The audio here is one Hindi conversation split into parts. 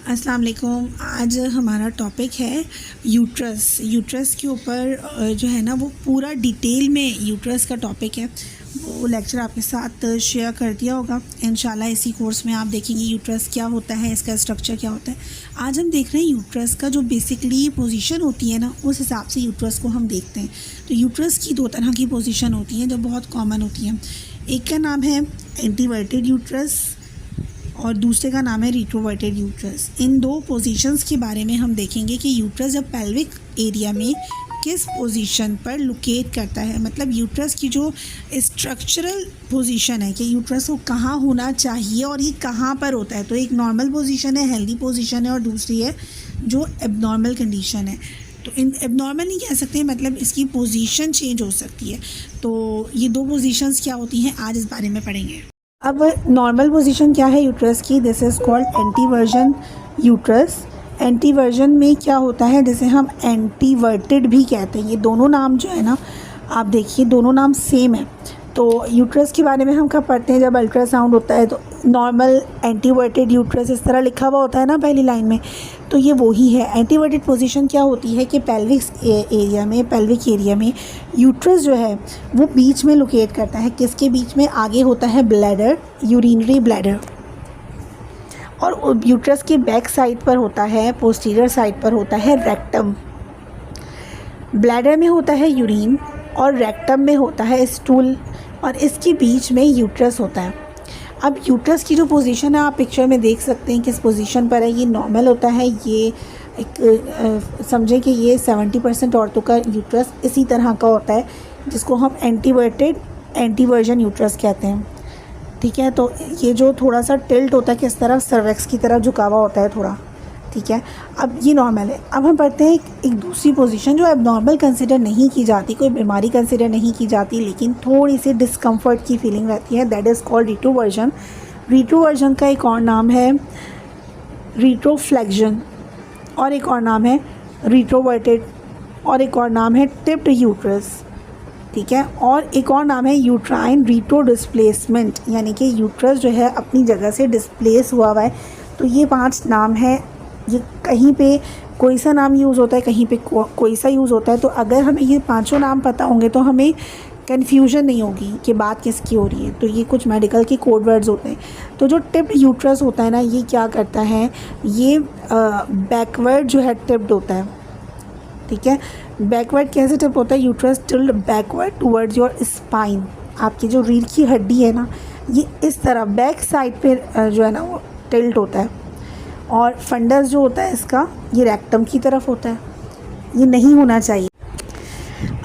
अस्सलाम वालेकुम। आज हमारा टॉपिक है यूट्रस के ऊपर जो है ना वो पूरा डिटेल में यूट्रस का टॉपिक है। वो लेक्चर आपके साथ शेयर कर दिया होगा। इंशाल्लाह इसी कोर्स में आप देखेंगे यूट्रस क्या होता है, इसका स्ट्रक्चर क्या होता है। आज हम देख रहे हैं यूट्रस का जो बेसिकली पोजीशन होती है ना, उस हिसाब से यूट्रस को हम देखते हैं। तो यूट्रस की दो तरह की पोजीशन होती हैं जो बहुत कॉमन होती हैं। एक का नाम है एंटीवर्टेड यूट्रस और दूसरे का नाम है रिट्रोवर्टेड यूट्रस। इन दो पोजीशंस के बारे में हम देखेंगे कि यूट्रस जब पेल्विक एरिया में किस पोजीशन पर लोकेट करता है, मतलब यूट्रस की जो स्ट्रक्चरल पोजीशन है कि यूट्रस को कहाँ होना चाहिए और ये कहाँ पर होता है। तो एक नॉर्मल पोजीशन है, हेल्दी पोजीशन है, और दूसरी है जो एबनॉर्मल कंडीशन है। तो इन एबनॉर्मल नहीं कह सकते, मतलब इसकी पोजीशन चेंज हो सकती है। तो ये दो पोजीशंस क्या होती हैं, आज इस बारे में पढ़ेंगे। अब नॉर्मल पोजीशन क्या है यूट्रस की, दिस इज़ कॉल्ड एंटीवर्जन यूट्रस। एंटीवर्जन में क्या होता है, जैसे हम एंटीवर्टेड भी कहते हैं। ये दोनों नाम जो है ना, आप देखिए दोनों नाम सेम है। तो यूट्रस के बारे में हम कब पढ़ते हैं, जब अल्ट्रासाउंड होता है तो नॉर्मल एंटीवर्टेड यूट्रस इस तरह लिखा हुआ होता है ना पहली लाइन में, तो ये वही है। एंटीवर्टेड पोजीशन क्या होती है कि पेल्विक एरिया में यूट्रस जो है वो बीच में लोकेट करता है। किसके बीच में? आगे होता है ब्लैडर, यूरिनरी ब्लैडर, और यूट्रस के बैक साइड पर होता है, पोस्टीरियर साइड पर होता है रेक्टम। ब्लैडर में होता है यूरिन और रेक्टम में होता है स्टूल, और इसके बीच में यूट्रस होता है। अब यूट्रस की जो पोजीशन है आप पिक्चर में देख सकते हैं किस पोजीशन पर है। ये नॉर्मल होता है। ये एक समझें कि ये 70% औरतों का यूट्रस इसी तरह का होता है, जिसको हम एंटीवर्जन यूट्रस कहते हैं। ठीक है, तो ये जो थोड़ा सा टिल्ट होता है किस तरह, सर्वेक्स की तरह झुका हुआ होता है थोड़ा। ठीक है, अब ये नॉर्मल है। अब हम पढ़ते हैं एक दूसरी पोजीशन जो एबनॉर्मल कंसिडर नहीं की जाती, कोई बीमारी कंसिडर नहीं की जाती, लेकिन थोड़ी सी डिस्कम्फर्ट की फीलिंग रहती है। That is called retroversion. Retroversion का एक और नाम है रिट्रोफ्लेक्शन, और एक और नाम है रिट्रोवर्टेड, और एक और नाम है टिप्ड यूट्रस। ठीक है, और एक और नाम है यूट्राइन रिट्रो डिस्प्लेसमेंट, यानी कि यूट्रस जो है अपनी जगह से डिस्प्लेस हुआ है। तो ये 5 नाम है। ये कहीं पे कोई सा नाम यूज़ होता है, कहीं पे कोई सा यूज़ होता है। तो अगर हमें ये 5 नाम पता होंगे तो हमें कन्फ्यूजन नहीं होगी कि बात किसकी हो रही है। तो ये कुछ मेडिकल के कोड वर्ड्स होते हैं। तो जो टिप्ड यूट्रस होता है ना, ये क्या करता है, ये बैकवर्ड जो है टिप्ड होता है। ठीक है, बैकवर्ड कैसे टिप होता है? Uterus tilde backward towards your spine. आपकी जो रीढ़ की हड्डी है ना, ये इस तरह बैक साइड पे जो है ना वो टिल्ट होता है, और फंडस जो होता है इसका ये रेक्टम की तरफ होता है। ये नहीं होना चाहिए।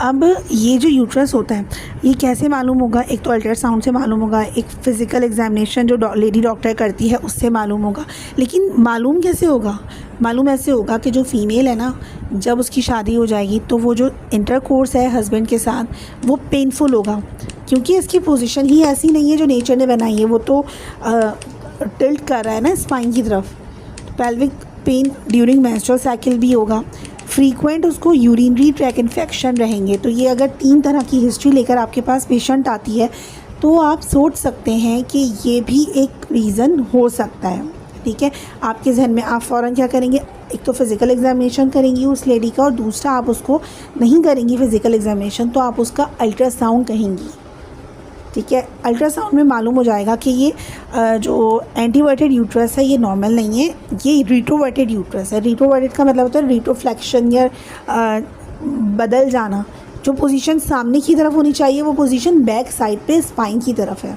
अब ये जो यूट्रस होता है ये कैसे मालूम होगा? एक तो अल्ट्रासाउंड से मालूम होगा, एक फ़िज़िकल एग्जामिनेशन जो लेडी डॉक्टर करती है उससे मालूम होगा। लेकिन मालूम कैसे होगा? मालूम ऐसे होगा कि जो फ़ीमेल है ना, जब उसकी शादी हो जाएगी तो वो जो इंटरकोर्स है हस्बैंड के साथ वो पेनफुल होगा, क्योंकि इसकी पोजीशन ही ऐसी नहीं है जो नेचर ने बनाई है। वो तो टिल्ट कर रहा है ना स्पाइन की तरफ। Pelvic pain during menstrual cycle भी होगा। फ्रीक्वेंट उसको यूरिनरी ट्रैक इन्फेक्शन रहेंगे। तो ये अगर 3 तरह की हिस्ट्री लेकर आपके पास पेशेंट आती है तो आप सोच सकते हैं कि ये भी एक रीज़न हो सकता है। ठीक है, आपके जहन में आप फ़ौरन क्या करेंगे? एक तो फ़िज़िकल एग्जामिनेशन करेंगी उस लेडी का, और दूसरा आप उसको नहीं करेंगी फ़िज़िकल एग्जामिनेशन तो आप उसका अल्ट्रासाउंड कहेंगी। ठीक है, अल्ट्रासाउंड में मालूम हो जाएगा कि ये जो एंटीवर्टेड यूट्रस है ये नॉर्मल नहीं है, ये रिट्रोवर्टेड यूट्रस है। रिट्रोवर्टेड का मतलब होता है रिट्रोफ्लेक्शन या बदल जाना। जो पोजीशन सामने की तरफ होनी चाहिए वो पोजीशन बैक साइड पे स्पाइन की तरफ है।